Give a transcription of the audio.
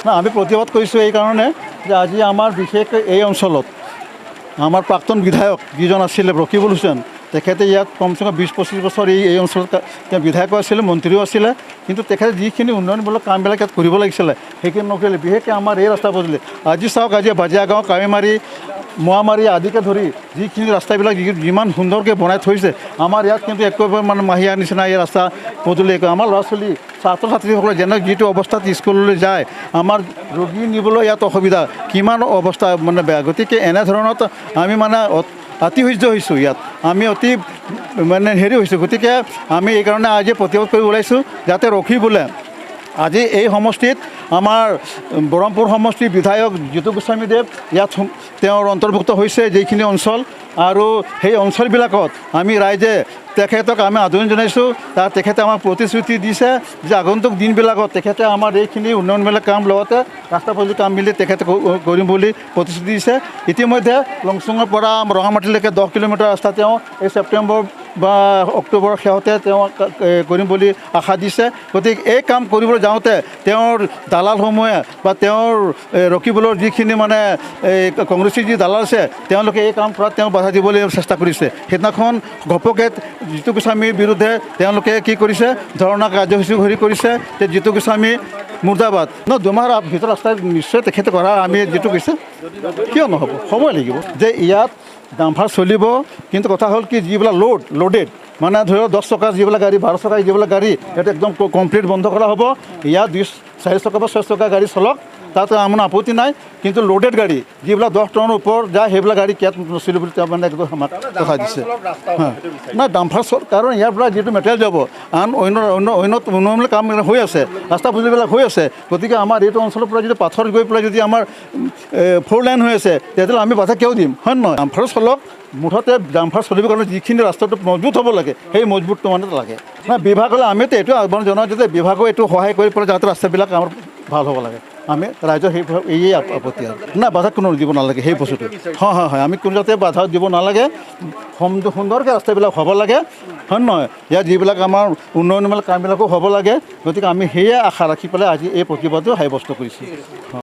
না আমি প্ৰতিবাদ কৰিছোঁ এই কাৰণে যে আজি আমাৰ বিশেষকৈ এই অঞ্চলত আমাৰ প্ৰাক্তন বিধায়ক যিজন আছিলে ৰকিবুল হুছেইন তেখেতে ইয়াত কমচে কম 20-25 বছৰ এই অঞ্চলত তেওঁ বিধায়ক আছিলে, মন্ত্ৰীও আছিলে, কিন্তু তেখেতে যিখিনি উন্নয়নমূলক কামবিলাক ইয়াত কৰিব লাগিছিলে সেইখিনি নকৰিলে। বিশেষকৈ আমাৰ এই ৰাস্তা পদূলি আজি চাওক, আজি বাজিয়াগাঁও, কাৱৈমাৰী, মোৱামাৰী আদিকে ধৰি যিখিনি ৰাস্তাবিলাক যিমান সুন্দৰকৈ বনাই থৈছে, আমাৰ ইয়াত কিন্তু একেবাৰে মানে মাহীয়াৰ নিচিনা এই ৰাস্তা পদূলি আমাৰ ল'ৰা ছোৱালী ছাত্ৰ ছাত্ৰীসকলে যেনে যিটো অৱস্থাত স্কুললৈ যায়, আমাৰ ৰোগী নিবলৈ ইয়াত অসুবিধা, কিমান অৱস্থা মানে বেয়া। গতিকে এনেধৰণত আমি মানে অতিসহ্য হৈছোঁ, ইয়াত আমি অতি মানে হেৰি হৈছোঁ। গতিকে আমি এইকাৰণে আজি প্ৰতিবাদ কৰিব ওলাইছোঁ যাতে ৰখি বোলে আজি এই সমষ্টিত আমাৰ বৰহমপুৰ সমষ্টিৰ বিধায়ক জিতু গোস্বামীদেৱ ইয়াত তেওঁৰ অন্তৰ্ভুক্ত হৈছে যিখিনি অঞ্চল, আৰু সেই অঞ্চলবিলাকত আমি ৰাইজে তেখেতক আমি আদৰণি জনাইছোঁ। তাত তেখেতে আমাক প্ৰতিশ্ৰুতি দিছে যে আগন্তুক দিনবিলাকত তেখেতে আমাৰ এইখিনি উন্নয়নমূলক কাম লগতে ৰাস্তা পদূলি কাম মিলি তেখেতে কৰিম বুলি প্ৰতিশ্ৰুতি দিছে। ইতিমধ্যে লংচুঙৰ পৰা ৰঙামাটিলৈকে 10 কিলোমিটাৰ ৰাস্তা তেওঁ এই ছেপ্টেম্বৰ বা অক্টোবৰৰ শেহতে তেওঁ কৰিম বুলি আশা দিছে। গতিকে এই কাম কৰিবলৈ যাওঁতে তেওঁৰ দালালসমূহে বা তেওঁৰ ৰকিবুলৰ যিখিনি মানে কংগ্ৰেছী যি দালাল আছে তেওঁলোকে এই কাম কৰাত তেওঁ বাধা দিবলৈ চেষ্টা কৰিছে। সেইদিনাখন ঘপকে জিতু গোস্বামীৰ বিৰুদ্ধে তেওঁলোকে কি কৰিছে, ধৰ্ণা কাৰ্যসূচী হেৰি কৰিছে যে জিতু গোস্বামী মুৰ্দাবাদ। দুমাহৰ ভিতৰত ৰাস্তা নিশ্চয় তেখেতে কৰা আমি যিটো কৈছে কিয় নহ'ব, সময় লাগিব যে ইয়াত ডাম্পাৰ চলিব। কিন্তু কথা হ'ল কি, যিবিলাক লোডেড মানে ধৰি লওক 10 চকা যিবিলাক গাড়ী, 12 চকা যিবিলাক গাড়ী, সেইটো একদম কমপ্লিট বন্ধ কৰা হ'ব। ইয়াত 4 চকা বা 6 চকা গাড়ী চলক, তাত আমাৰ আপত্তি নাই, কিন্তু লোডেড গাড়ী যিবিলাক 10 টনৰ ওপৰত যায় সেইবিলাক গাড়ী ইয়াত নচলিব বুলি তেওঁ মানে একদম আমাক কথা দিছে। নাই ডাম্পাৰ কাৰণ ইয়াৰ পৰা যিটো মেটেৰিয়েল যাব, আন অন্য উন্নয়নমূলক কাম হৈ আছে, ৰাস্তা পদূলিবিলাক হৈ আছে। গতিকে আমাৰ এইটো অঞ্চলৰ পৰা যদি পাথৰ গৈ পেলাই যদি আমাৰ 4 লাইন হৈ আছে, তেতিয়াহ'লে আমি বাধা কিয় দিম, হয় নহয়? ডাম্পাৰ চলক, মুঠতে ডাম্পাৰ চলিবৰ কাৰণে যিখিনি ৰাস্তাটো মজবুত হ'ব লাগে সেই মজবুতটো মানে লাগে। নাই বিভাগলৈ আমিতো এইটো আহ্বান জনাওঁ যে বিভাগো এইটো সহায় কৰি পেলাই যাতে ৰাস্তাবিলাক আমাৰ ভাল হ'ব লাগে। আমি ৰাইজৰ সেই এই আপত্তি আৰু নাই, বাধা কোনো দিব নালাগে সেই বস্তুটো। হয় আমি কোনো যাতে বাধা দিব নালাগে, সুন্দৰকৈ ৰাস্তাবিলাক হ'ব লাগে, হয় নহয়? ইয়াত যিবিলাক আমাৰ উন্নয়নমূলক কামবিলাকো হ'ব লাগে। গতিকে আমি সেয়ে আশা ৰাখি পেলাই আজি এই প্ৰতিবাদটো সাব্যস্ত কৰিছোঁ।